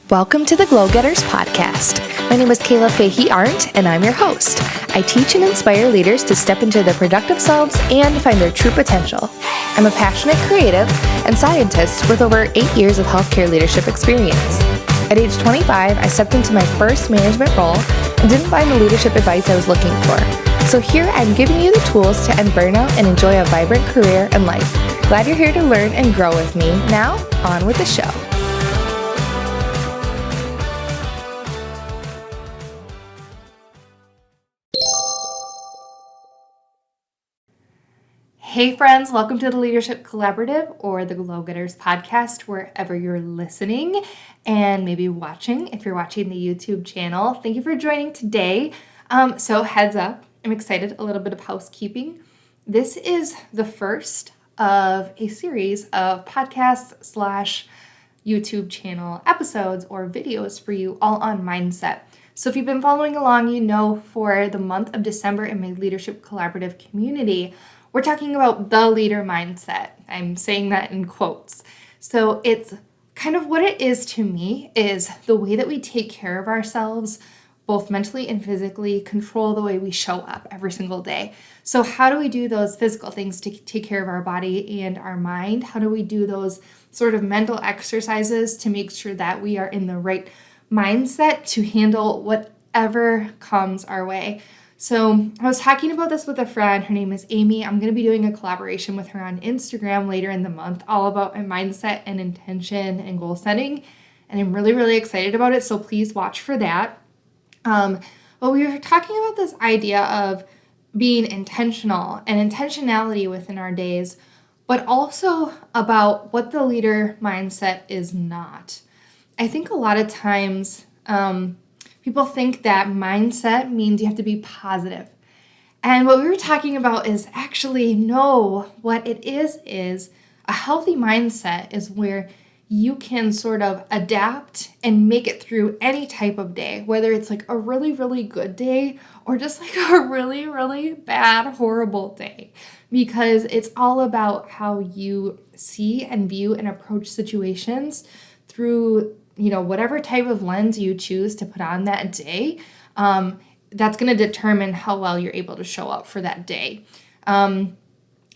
Welcome to the Glow Getters podcast. My name is Fahey-Ahrndt, and I'm your host. I teach and inspire leaders to step into their productive selves and find their true potential. I'm a passionate creative and scientist with over 8 years of healthcare leadership experience. At age 25, I stepped into my first management role and didn't find the leadership advice I was looking for. So here I'm giving you the tools to end burnout and enjoy a vibrant career and life. Glad you're here to learn and grow with me. Now, on with the show. Hey friends, welcome to the Leadership Collaborative or the Glow Getters podcast, wherever you're listening and maybe watching, if you're watching the YouTube channel. Thank you for joining today. So heads up, I'm excited, a little bit of housekeeping. This is the first of a series of podcasts / YouTube channel episodes or videos for you all on mindset. So if you've been following along, you know for the month of December in my Leadership Collaborative community, we're talking about the leader mindset. I'm saying that in quotes. So it's kind of what it is to me is the way that we take care of ourselves, both mentally and physically, control the way we show up every single day. So how do we do those physical things to take care of our body and our mind? How do we do those sort of mental exercises to make sure that we are in the right mindset to handle whatever comes our way? So I was talking about this with a friend. Her name is Amy. I'm going to be doing a collaboration with her on Instagram later in the month, all about my mindset and intention and goal setting. And I'm really, really excited about it. So please watch for that. But we were talking about this idea of being intentional and intentionality within our days, but also about what the leader mindset is not. I think a lot of times, people think that mindset means you have to be positive. And what we were talking about is actually, no, what it is a healthy mindset is where you can sort of adapt and make it through any type of day, whether it's like a really, really good day or just like a really, really bad, horrible day, because it's all about how you see and view and approach situations through whatever type of lens you choose to put on that day. That's going to determine how well you're able to show up for that day. A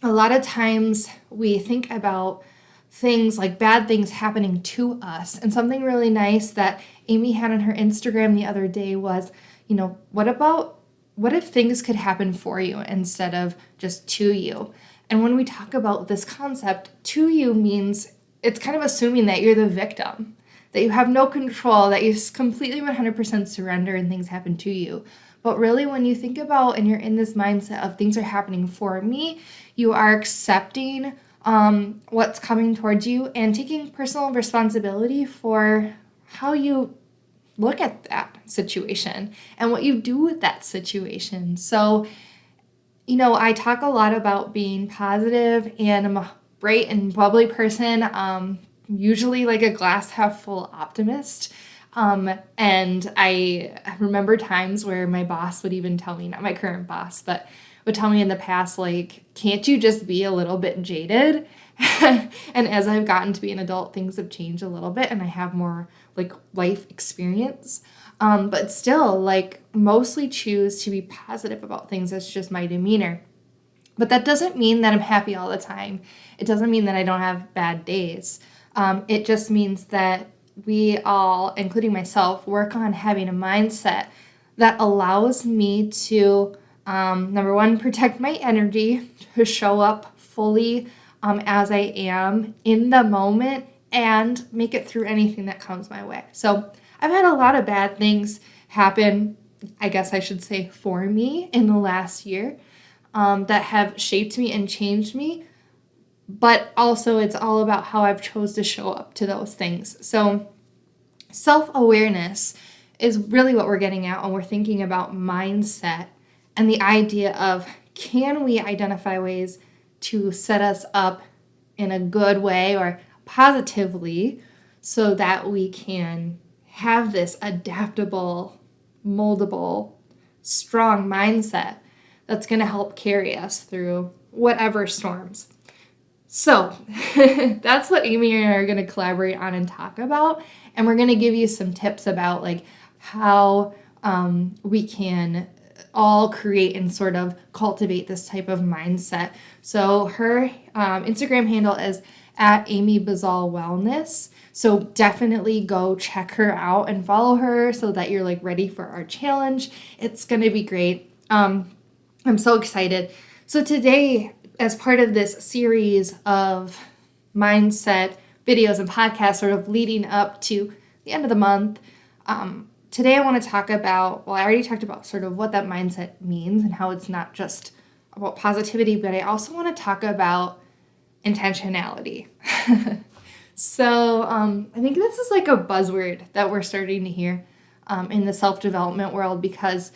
lot of times we think about things like bad things happening to us. And something really nice that Amy had on her Instagram the other day was, what if things could happen for you instead of just to you? And when we talk about this concept, to you means it's kind of assuming that you're the victim, that you have no control, that you completely 100% surrender and things happen to you. But really, when you think about and you're in this mindset of things are happening for me, you are accepting what's coming towards you and taking personal responsibility for how you look at that situation and what you do with that situation. So, I talk a lot about being positive, and I'm a bright and bubbly person. Usually like a glass half full optimist. And I remember times where my boss would even tell me, not my current boss, but would tell me in the past, like, can't you just be a little bit jaded? And as I've gotten to be an adult, things have changed a little bit and I have more like life experience. But still, like, mostly choose to be positive about things. That's just my demeanor. But that doesn't mean that I'm happy all the time. It doesn't mean that I don't have bad days. It just means that we all, including myself, work on having a mindset that allows me to, number one, protect my energy, to show up fully as I am in the moment and make it through anything that comes my way. So I've had a lot of bad things happen, I guess I should say, for me in the last year that have shaped me and changed me. But also it's all about how I've chose to show up to those things. So self-awareness is really what we're getting at when we're thinking about mindset and the idea of, can we identify ways to set us up in a good way or positively so that we can have this adaptable, moldable, strong mindset that's going to help carry us through whatever storms. So that's what Amy and I are going to collaborate on and talk about. And we're going to give you some tips about like how we can all create and sort of cultivate this type of mindset. So her Instagram handle is at Amy Bazal Wellness. So definitely go check her out and follow her so that you're like ready for our challenge. It's going to be great. I'm so excited. So today, as part of this series of mindset videos and podcasts sort of leading up to the end of the month, today I want to talk about, well, I already talked about sort of what that mindset means and how it's not just about positivity, but I also want to talk about intentionality. So I think this is like a buzzword that we're starting to hear in the self-development world, because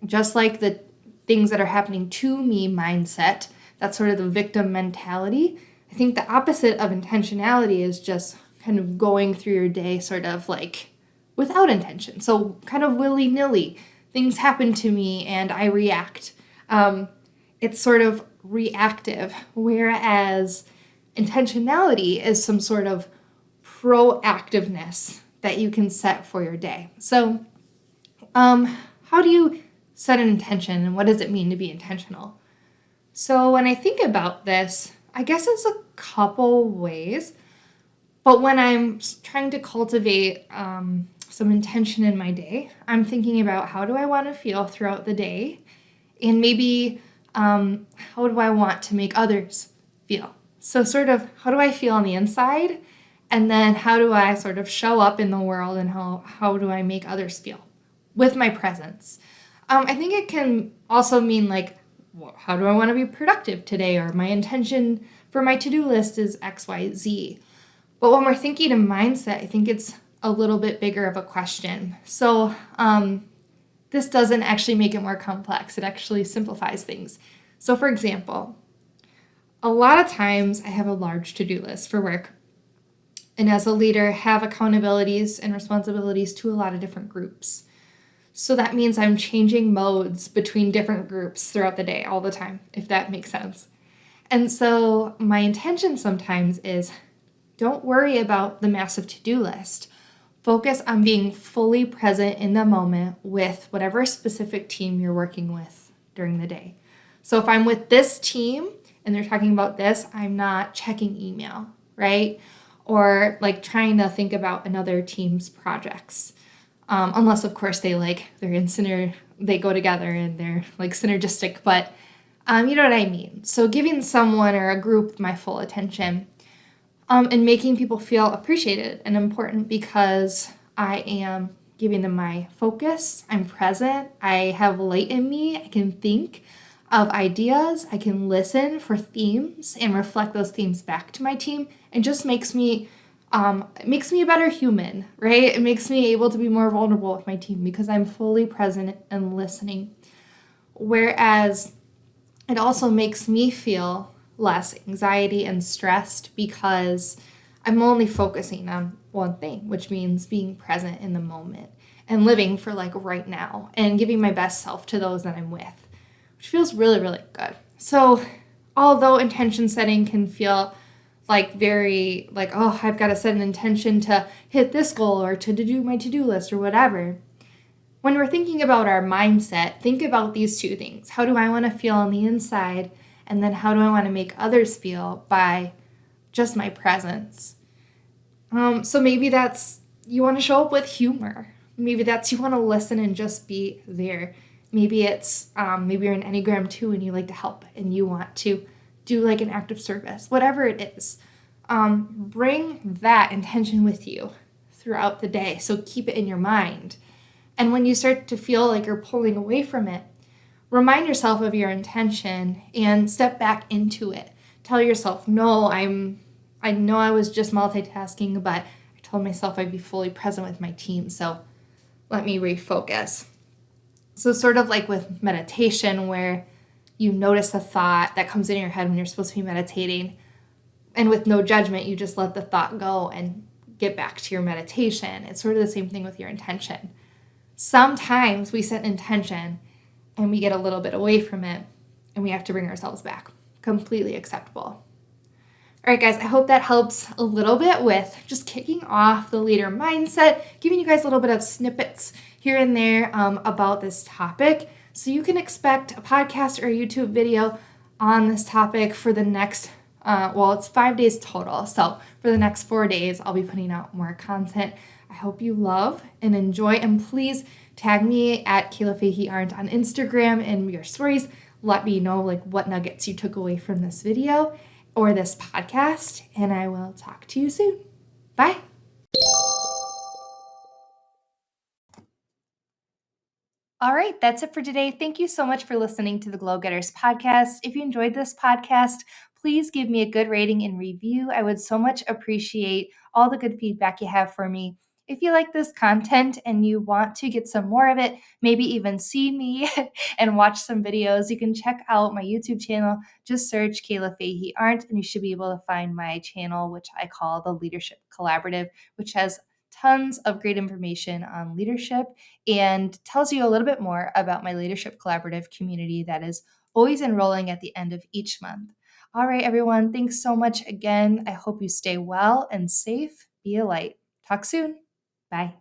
just like the things that are happening to me mindset, that's sort of the victim mentality. I think the opposite of intentionality is just kind of going through your day sort of like without intention. So kind of willy-nilly. Things happen to me and I react. It's sort of reactive, whereas intentionality is some sort of proactiveness that you can set for your day. So how do you set an intention and what does it mean to be intentional? So when I think about this, I guess it's a couple ways, but when I'm trying to cultivate some intention in my day, I'm thinking about how do I want to feel throughout the day, and maybe how do I want to make others feel? So sort of how do I feel on the inside, and then how do I sort of show up in the world, and how do I make others feel with my presence? I think it can also mean like, how do I want to be productive today? Or my intention for my to-do list is X, Y, Z. But when we're thinking of mindset, I think it's a little bit bigger of a question. So this doesn't actually make it more complex. It actually simplifies things. So for example, a lot of times I have a large to-do list for work. And as a leader, have accountabilities and responsibilities to a lot of different groups. So that means I'm changing modes between different groups throughout the day all the time, if that makes sense. And so my intention sometimes is don't worry about the massive to-do list. Focus on being fully present in the moment with whatever specific team you're working with during the day. So if I'm with this team and they're talking about this, I'm not checking email, right? Or like trying to think about another team's projects. Unless, of course, they go together and they're like synergistic, but you know what I mean. So giving someone or a group my full attention and making people feel appreciated and important because I am giving them my focus. I'm present. I have light in me. I can think of ideas. I can listen for themes and reflect those themes back to my team. It just makes me a better human, right? It makes me able to be more vulnerable with my team because I'm fully present and listening. Whereas it also makes me feel less anxiety and stressed because I'm only focusing on one thing, which means being present in the moment and living for like right now and giving my best self to those that I'm with, which feels really, really good. So although intention setting can feel like very like, oh, I've got to set an intention to hit this goal or to do my to-do list or whatever. When we're thinking about our mindset, think about these two things. How do I want to feel on the inside? And then how do I want to make others feel by just my presence? So maybe that's you want to show up with humor. Maybe that's you want to listen and just be there. Maybe it's maybe you're an Enneagram 2 and you like to help and you want to do like an act of service, whatever it is. Bring that intention with you throughout the day. So keep it in your mind. And when you start to feel like you're pulling away from it, remind yourself of your intention and step back into it. Tell yourself, no, I know I was just multitasking, but I told myself I'd be fully present with my team. So let me refocus. So sort of like with meditation where you notice a thought that comes in your head when you're supposed to be meditating, and with no judgment, you just let the thought go and get back to your meditation. It's sort of the same thing with your intention. Sometimes we set an intention and we get a little bit away from it and we have to bring ourselves back. Completely acceptable. All right, guys, I hope that helps a little bit with just kicking off the leader mindset, giving you guys a little bit of snippets here and there about this topic. So you can expect a podcast or a YouTube video on this topic for the next, it's 5 days total. So for the next 4 days, I'll be putting out more content. I hope you love and enjoy, and please tag me at Kayla Fahey-Ahrndt on Instagram in your stories. Let me know what nuggets you took away from this video or this podcast, and I will talk to you soon. Bye. All right, that's it for today. Thank you so much for listening to the Glow Getters podcast. If you enjoyed this podcast, please give me a good rating and review. I would so much appreciate all the good feedback you have for me. If you like this content and you want to get some more of it, maybe even see me and watch some videos, you can check out my YouTube channel. Just search Kayla Fahey-Ahrndt, and you should be able to find my channel, which I call the Leadership Collaborative, which has tons of great information on leadership and tells you a little bit more about my Leadership Collaborative community that is always enrolling at the end of each month. All right, everyone, thanks so much again. I hope you stay well and safe. Be a light. Talk soon. Bye.